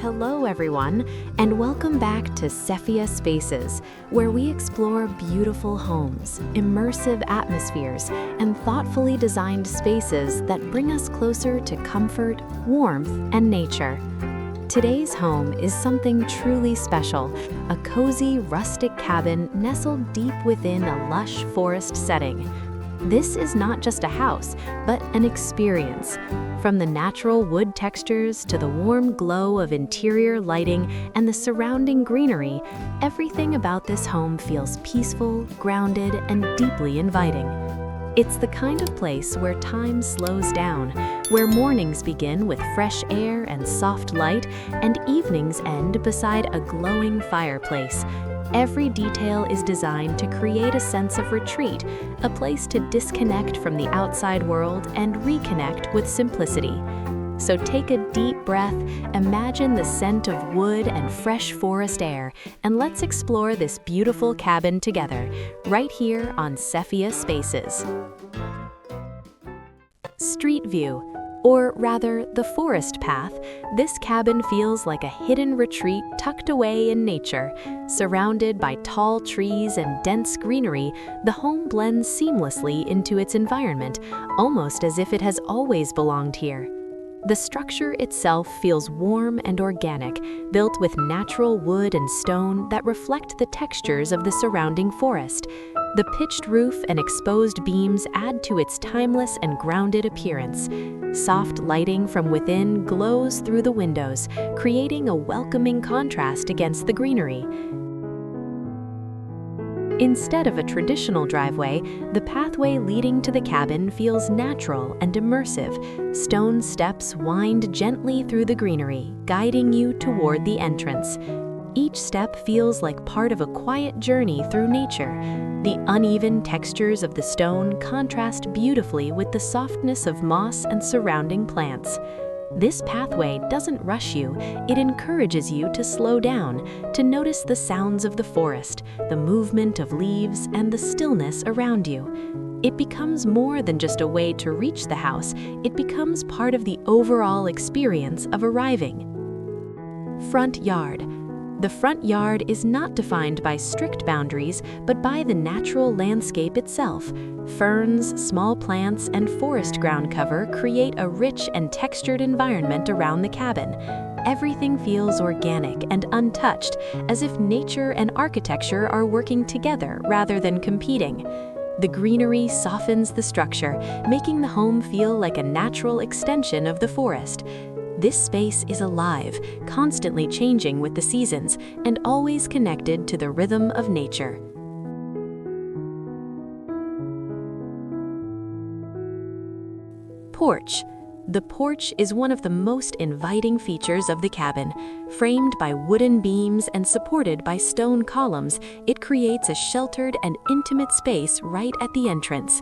Hello everyone, and welcome back to SephiaSpaces, where we explore beautiful homes, immersive atmospheres, and thoughtfully designed spaces that bring us closer to comfort, warmth, and nature. Today's home is something truly special, a cozy, rustic cabin nestled deep within a lush forest setting. This is not just a house, but an experience. From the natural wood textures to the warm glow of interior lighting and the surrounding greenery, everything about this home feels peaceful, grounded, and deeply inviting. It's the kind of place where time slows down, where mornings begin with fresh air and soft light, and evenings end beside a glowing fireplace. Every detail is designed to create a sense of retreat, a place to disconnect from the outside world and reconnect with simplicity. So take a deep breath, imagine the scent of wood and fresh forest air, and let's explore this beautiful cabin together, right here on SephiaSpaces. Street view. Or rather, the forest path, this cabin feels like a hidden retreat tucked away in nature. Surrounded by tall trees and dense greenery, the home blends seamlessly into its environment, almost as if it has always belonged here. The structure itself feels warm and organic, built with natural wood and stone that reflect the textures of the surrounding forest. The pitched roof and exposed beams add to its timeless and grounded appearance. Soft lighting from within glows through the windows, creating a welcoming contrast against the greenery. Instead of a traditional driveway, the pathway leading to the cabin feels natural and immersive. Stone steps wind gently through the greenery, guiding you toward the entrance. Each step feels like part of a quiet journey through nature. The uneven textures of the stone contrast beautifully with the softness of moss and surrounding plants. This pathway doesn't rush you, it encourages you to slow down, to notice the sounds of the forest, the movement of leaves, and the stillness around you. It becomes more than just a way to reach the house, it becomes part of the overall experience of arriving. Front yard. The front yard is not defined by strict boundaries, but by the natural landscape itself. Ferns, small plants, and forest ground cover create a rich and textured environment around the cabin. Everything feels organic and untouched, as if nature and architecture are working together rather than competing. The greenery softens the structure, making the home feel like a natural extension of the forest. This space is alive, constantly changing with the seasons, and always connected to the rhythm of nature. Porch. The porch is one of the most inviting features of the cabin. Framed by wooden beams and supported by stone columns, it creates a sheltered and intimate space right at the entrance.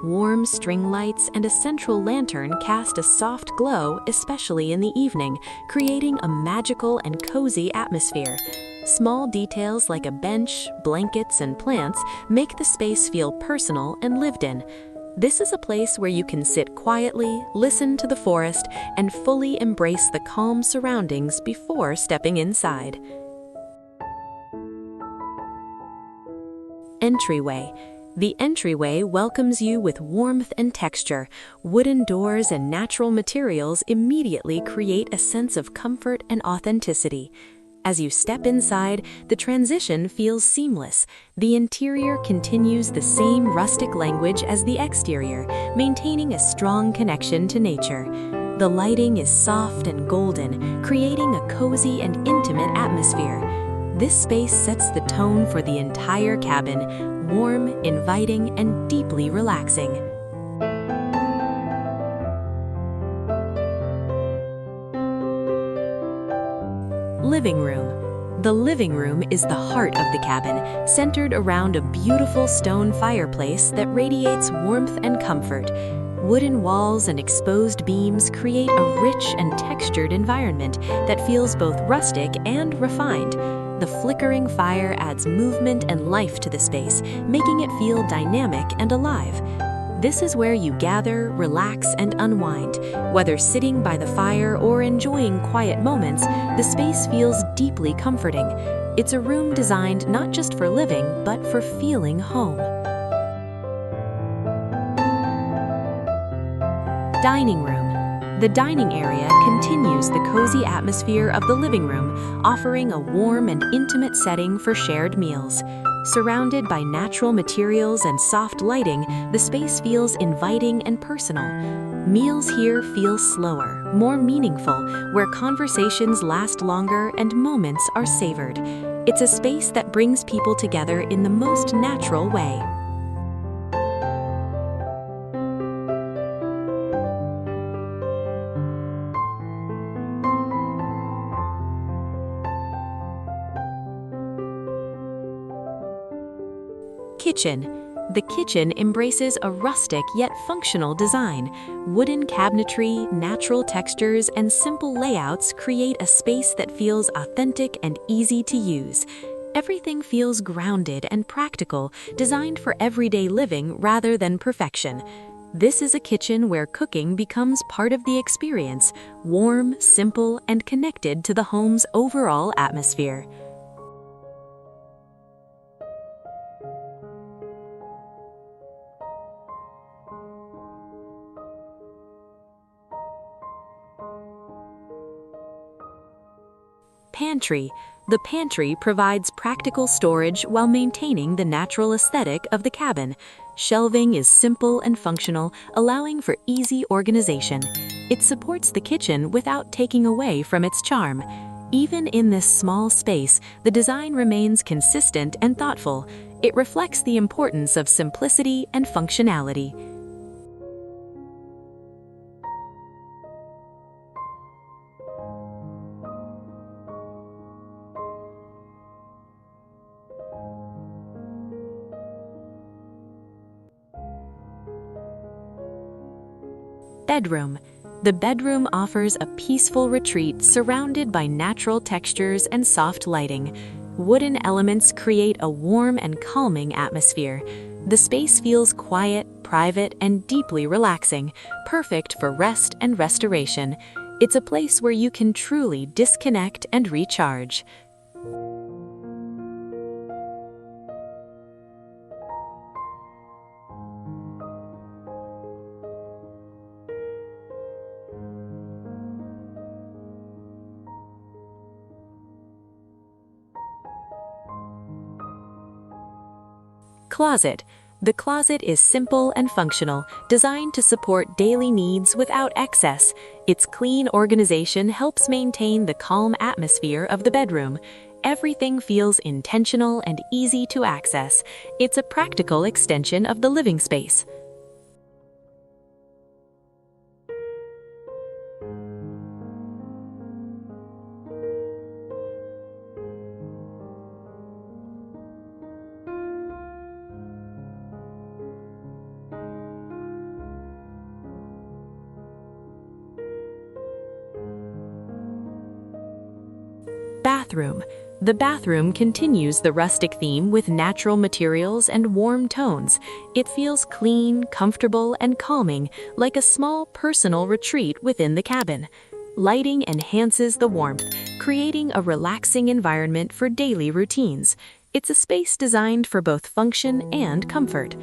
Warm string lights and a central lantern cast a soft glow, especially in the evening, creating a magical and cozy atmosphere. Small details like a bench, blankets, and plants make the space feel personal and lived in. This is a place where you can sit quietly, listen to the forest, and fully embrace the calm surroundings before stepping inside. Entryway. The entryway welcomes you with warmth and texture. Wooden doors and natural materials immediately create a sense of comfort and authenticity. As you step inside, the transition feels seamless. The interior continues the same rustic language as the exterior, maintaining a strong connection to nature. The lighting is soft and golden, creating a cozy and intimate atmosphere. This space sets the tone for the entire cabin, warm, inviting, and deeply relaxing. Living room. The living room is the heart of the cabin, centered around a beautiful stone fireplace that radiates warmth and comfort. Wooden walls and exposed beams create a rich and textured environment that feels both rustic and refined. The flickering fire adds movement and life to the space, making it feel dynamic and alive. This is where you gather, relax, and unwind. Whether sitting by the fire or enjoying quiet moments, the space feels deeply comforting. It's a room designed not just for living, but for feeling home. Dining room. The dining area continues the cozy atmosphere of the living room, offering a warm and intimate setting for shared meals. Surrounded by natural materials and soft lighting, the space feels inviting and personal. Meals here feel slower, more meaningful, where conversations last longer and moments are savored. It's a space that brings people together in the most natural way. Kitchen. The kitchen embraces a rustic yet functional design. Wooden cabinetry, natural textures, and simple layouts create a space that feels authentic and easy to use. Everything feels grounded and practical, designed for everyday living rather than perfection. This is a kitchen where cooking becomes part of the experience, warm, simple, and connected to the home's overall atmosphere. Pantry. The pantry provides practical storage while maintaining the natural aesthetic of the cabin. Shelving is simple and functional, allowing for easy organization. It supports the kitchen without taking away from its charm. Even in this small space, the design remains consistent and thoughtful. It reflects the importance of simplicity and functionality. Bedroom. The bedroom offers a peaceful retreat surrounded by natural textures and soft lighting. Wooden elements create a warm and calming atmosphere. The space feels quiet, private, and deeply relaxing, perfect for rest and restoration. It's a place where you can truly disconnect and recharge. Closet. The closet is simple and functional, designed to support daily needs without excess. Its clean organization helps maintain the calm atmosphere of the bedroom. Everything feels intentional and easy to access. It's a practical extension of the living space. Bathroom. The bathroom continues the rustic theme with natural materials and warm tones. It feels clean, comfortable, and calming, like a small personal retreat within the cabin. Lighting enhances the warmth, creating a relaxing environment for daily routines. It's a space designed for both function and comfort.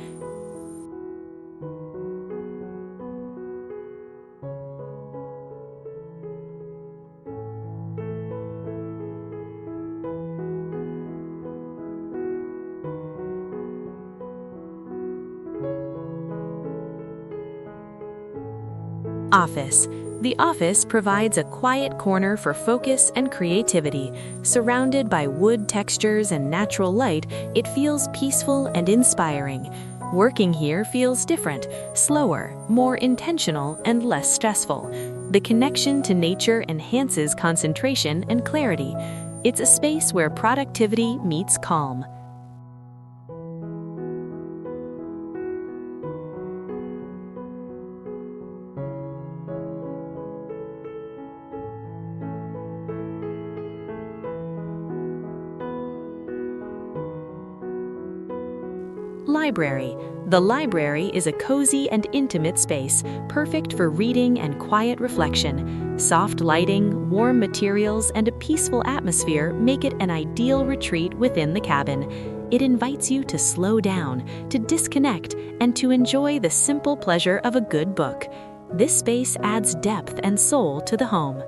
Office. The office provides a quiet corner for focus and creativity. Surrounded by wood textures and natural light, it feels peaceful and inspiring. Working here feels different, slower, more intentional, and less stressful. The connection to nature enhances concentration and clarity. It's a space where productivity meets calm. Library. The library is a cozy and intimate space, perfect for reading and quiet reflection. Soft lighting, warm materials, and a peaceful atmosphere make it an ideal retreat within the cabin. It invites you to slow down, to disconnect, and to enjoy the simple pleasure of a good book. This space adds depth and soul to the home.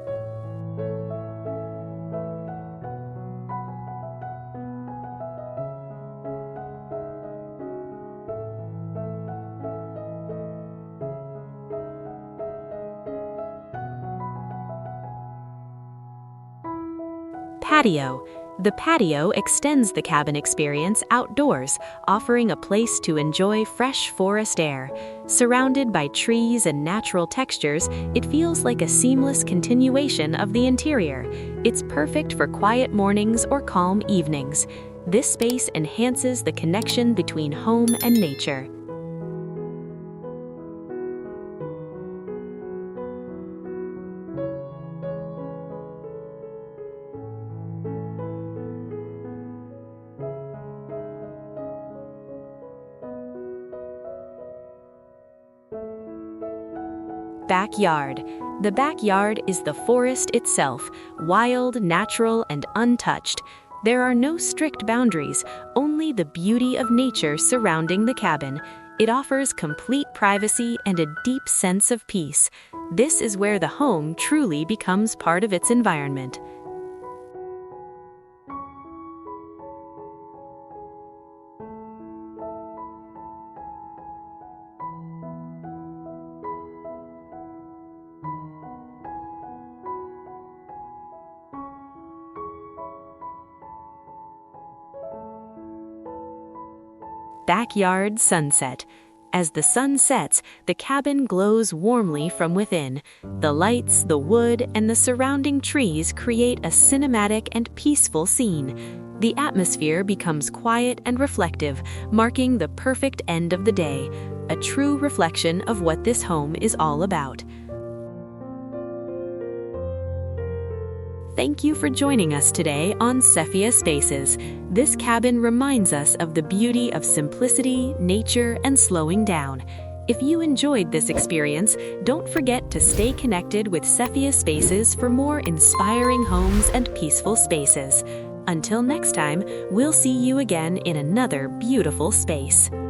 Patio. The patio extends the cabin experience outdoors, offering a place to enjoy fresh forest air. Surrounded by trees and natural textures, it feels like a seamless continuation of the interior. It's perfect for quiet mornings or calm evenings. This space enhances the connection between home and nature. Backyard. The backyard is the forest itself, wild, natural, and untouched. There are no strict boundaries, only the beauty of nature surrounding the cabin. It offers complete privacy and a deep sense of peace. This is where the home truly becomes part of its environment. Backyard sunset. As the sun sets, the cabin glows warmly from within. The lights, the wood, and the surrounding trees create a cinematic and peaceful scene. The atmosphere becomes quiet and reflective, marking the perfect end of the day, a true reflection of what this home is all about. Thank you for joining us today on SephiaSpaces. This cabin reminds us of the beauty of simplicity, nature, and slowing down. If you enjoyed this experience, don't forget to stay connected with SephiaSpaces for more inspiring homes and peaceful spaces. Until next time, we'll see you again in another beautiful space.